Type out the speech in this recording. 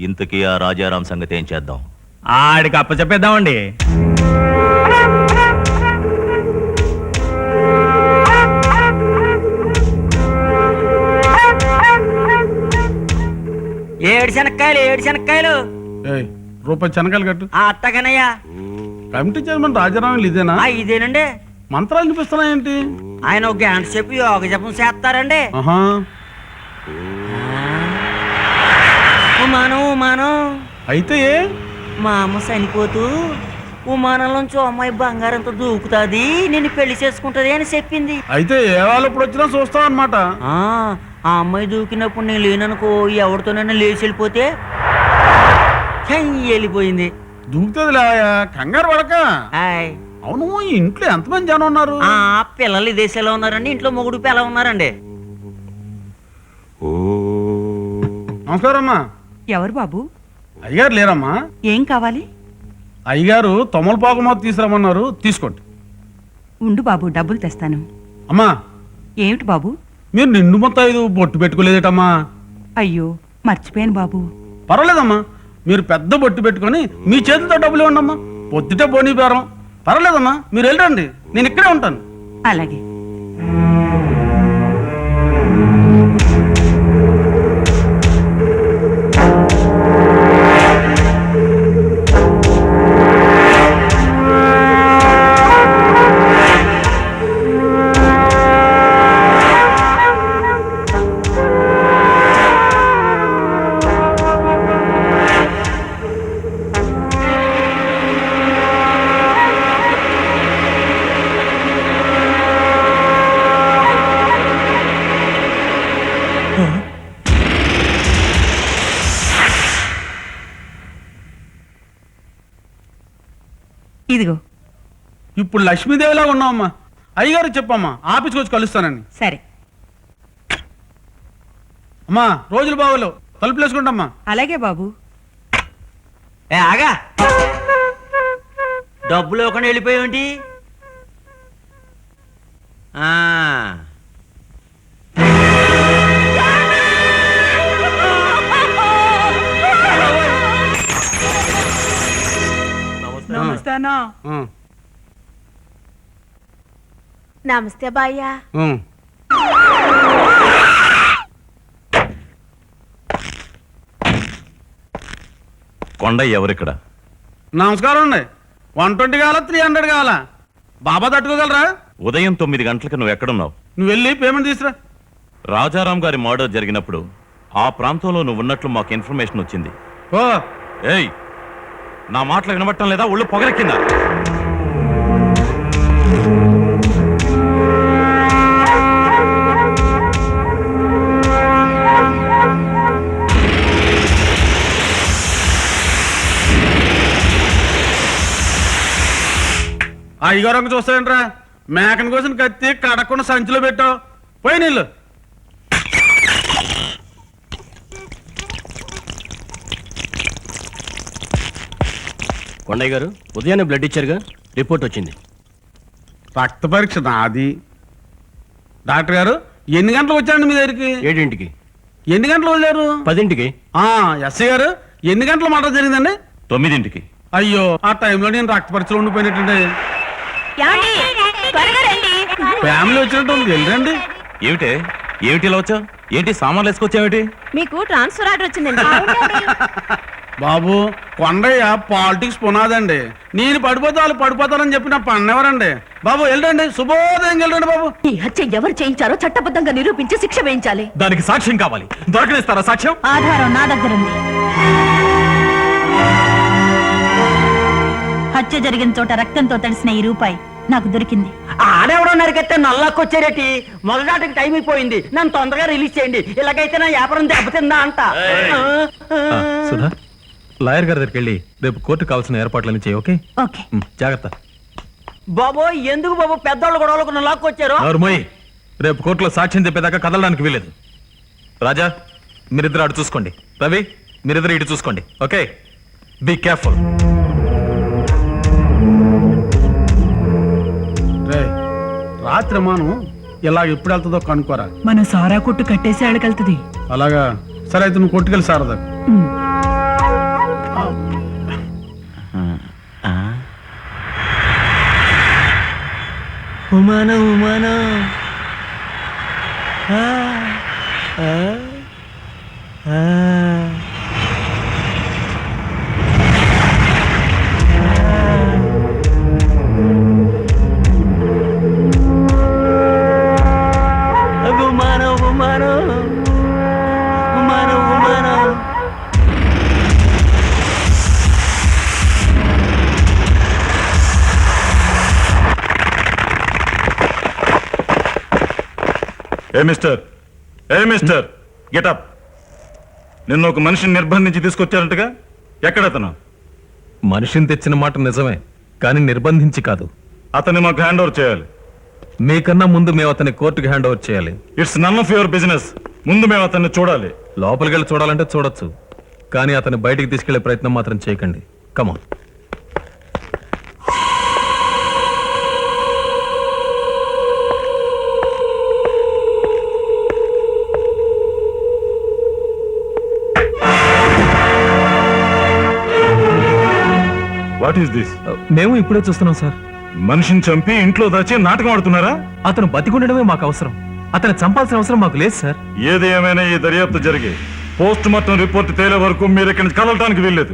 ఇంతకీ ఆ రాజారాం సంగతి ఏం చేద్దాం? ఆడికి అప్పచెప్పేద్దామండి. ఏడు శనక్కాయలు రూపాయి శనకాయలు కట్టు. అట్టగనయ్యా. కమిటీ చైర్మన్ రాజారాం ఇదేనా? ఇదేనండి. మంత్రాలు వినిపిస్తున్నాయేంటి? ఆయన ఒక గంట సేపు యోగ జపం చేస్తారండి. ఉమానం అయితే మా అమ్మ చనిపోతూ ఉమానంలోంచి అమ్మాయి బంగారంతో దూకుతాది, నేను పెళ్లి చేసుకుంటది అని చెప్పింది. అయితే ఏ వాళ్ళు ఇప్పుడు వచ్చినా చూస్తాం అనమాట. ఆ అమ్మాయి దూకినప్పుడు నేను లేననుకో, ఎవరితోనైనా లేచి వెళ్ళిపోతే వెళ్ళిపోయింది. దూకుతుంది లేవయా, కంగారు పడక. అవును, ఇంట్లో ఎంతమంది జనం ఉన్నారు? పిల్లలు దేశాల్లో ఉన్నారండి. ఇంట్లో మొగుడు పిల్ల ఉన్నారండి. నమస్కారం అమ్మా. ఎవరు బాబు? అయ్యగారు లేరమ్మా. ఏం కావాలి? అయ్యగారు తొమలపాకు మొత్తం తీసుకురమ్మన్నారు, తీసుకోండి. ఉండు బాబు, డబ్బులు తెస్తాను. అమ్మా. ఏమిటి బాబు? మీరు నిండు మొత్తం 5 బొట్టు పెట్టుకోలేదటమ్మా. అయ్యో, మర్చిపోయాను బాబు. పర్వాలేదమ్మా, మీరు పెద్ద బొట్టు పెట్టుకొని మీ చేతితో డబ్బులు ఇవ్వండి అమ్మా. పొద్దుటే పోనీ పేరం. పర్వాలేదమ్మా, మీరు వెళ్ళండి, నేను ఇక్కడే ఉంటాను. అలాగే. ఇదిగో. ఇప్పుడు లక్ష్మీదేవిలా ఉన్నావమ్మా. అయ్యగారు చెప్పమ్మా, ఆఫీస్కి వచ్చి కలుస్తానని. సరే. అమ్మా, రోజులు బాగోలేవు, తలుపులు వేసుకుంటామ్మా. అలాగే బాబు. ఆగా, డబ్బులు ఇవ్వకుండా వెళ్ళిపోయేంటి? నమస్తేనా. నమస్తే బాయ్యా. కొండ ఎవరిక్కడ? నమస్కారం అండి. 120 కావాలా, 300 కావాలా? బాబా తట్టుకోగలరా? ఉదయం 9 గంటలకు నువ్వు ఎక్కడున్నావు? నువ్వు వెళ్ళి పేమెంట్ తీసురా. రాజారాం గారి మర్డర్ జరిగినప్పుడు ఆ ప్రాంతంలో నువ్వు ఉన్నట్లు మాకు ఇన్ఫర్మేషన్ వచ్చింది. ఓ ఏయ్, నా మాటలు వినబట్టం లేదా? ఒళ్ళు పొగరెక్కిందా? అయ్యగారు చూస్తాయంట్రా, మేకను కోసం కత్తి కడకుండా సంచిలో పెట్టావు. పోయి నీళ్ళు. కొండయ్య గారు, ఉదయాన్నే బ్లడ్ ఇచ్చారుగా, రిపోర్ట్ వచ్చింది. రక్త పరీక్ష నాది. డాక్టర్ గారు, ఎన్ని గంటలకు వచ్చారండి మీ దగ్గరికి? 7ంటికి. ఎన్ని గంటలు వదిలేరు? 10ంటికి. ఎస్ఐ గారు, ఎన్ని గంటల మాట జరిగిందండి? 9ంటికి. అయ్యో, ఆ టైంలో నేను రక్త పరీక్షలో ఉండిపోయినట్టండి. ఫ్యామిలీ వచ్చినట్టు వెళ్ళండి. ఏమిటి ఇలా వచ్చావు? ఏంటి సామాన్లు వేసుకొచ్చావేటి? మీకు ట్రాన్స్ఫర్ ఆర్డర్ వచ్చిందండి. బాబు, కొండయ్య పాలిటిక్స్ పునాదండి. నేను పడిపోతే వాళ్ళు పడిపోతారని చెప్పి నా పన్నెవరండి. బాబు వెళ్ళండి, శుభోదయం వెళ్ళండి బాబు. ఈ హత్య ఎవరు చేయించారో చట్టబద్ధంగా నిరూపించి శిక్ష వేయించాలి. దానికి సాక్ష్యం కావాలి. దొరకనిస్తారా సాక్ష్యం? ఆధారం నా దగ్గర ఉంది. హత్య జరిగిన చోట రక్తంతో తడిసిన ఈ రూపాయి నాకు దొరికింది. ఆడెవడో నరికెత్తే నల్లాకొచ్చారేటి? మొదలాటకి టైం అయిపోయింది, నన్ను తొందరగా రిలీజ్ చేయండి. ఇలాగైతే నా వ్యాపారం దెబ్బతిందా అంట. సుధా, లాయర్ గారి దగ్గరికి వెళ్ళి రేపు కోర్టు కావాల్సిన ఏర్పాట్లన్నీ చేయి. ఓకే? ఓకే. జాగ్రత్త. బాబో, ఎందుకు బాబు పెద్దోళ్ళు గొడవలకు నల్లాకొచ్చారు? నోర్మోయ్, రేపు కోర్టులో సాక్ష్యం చెప్పేదాకా కదలడానికి వీలేదు. రాజా, మీరిద్దరు అటు చూసుకోండి. రవి, మీరిద్దరు ఇటు చూసుకోండి. ఓకే? Be careful. రాత్రి మనం ఇలా ఎప్పుడు వెళ్తుందో కనుక్కోరా. మన సారా కొట్టు కట్టేసి ఆడకెళ్తుంది. అలాగా? సరే, అయితే నువ్వు కొట్టుకెళ్ళి సారదా. ఉమానం ఉమానం ఆ, ఆ, ఆ. ఉమానం ఉమానం ఉమానం ఉమానం ఏ మిస్టర్ గెటప్. నిన్న ఒక మనిషిని నిర్బంధించి తీసుకొచ్చారంటగా, ఎక్కడతను? మనిషిని తెచ్చిన మాట నిజమే, కానీ నిర్బంధించి కాదు. అతన్ని మాకు హ్యాండ్ ఓవర్ చేయాలి. మీకన్నా ముందు మేము అతన్ని కోర్టుకి హ్యాండ్ ఓవర్ చేయాలి. It's none of your business. ముందు మేము అతన్ని చూడాలి. లోపలికి వెళ్ళి చూడాలంటే చూడొచ్చు, కానీ అతన్ని బయటికి తీసుకెళ్లే ప్రయత్నం మాత్రం చేయకండి. కమాన్. What is this? మేము ఇప్పుడే చూస్తున్నాం సార్. మనిషిని చంపి ఇంట్లో దాచి నాటకం ఆడుతున్నారా? అతను బతికుండడమే మాకు అవసరం, అతను చంపాల్సిన అవసరం మాకు లేదు సార్. ఏది ఏమైనా ఈ దర్యాప్తు జరిగి పోస్ట్ మార్టం రిపోర్ట్ తేలే వరకు మీరు ఇక్కడి నుంచి కదలటానికి వీల్లేదు.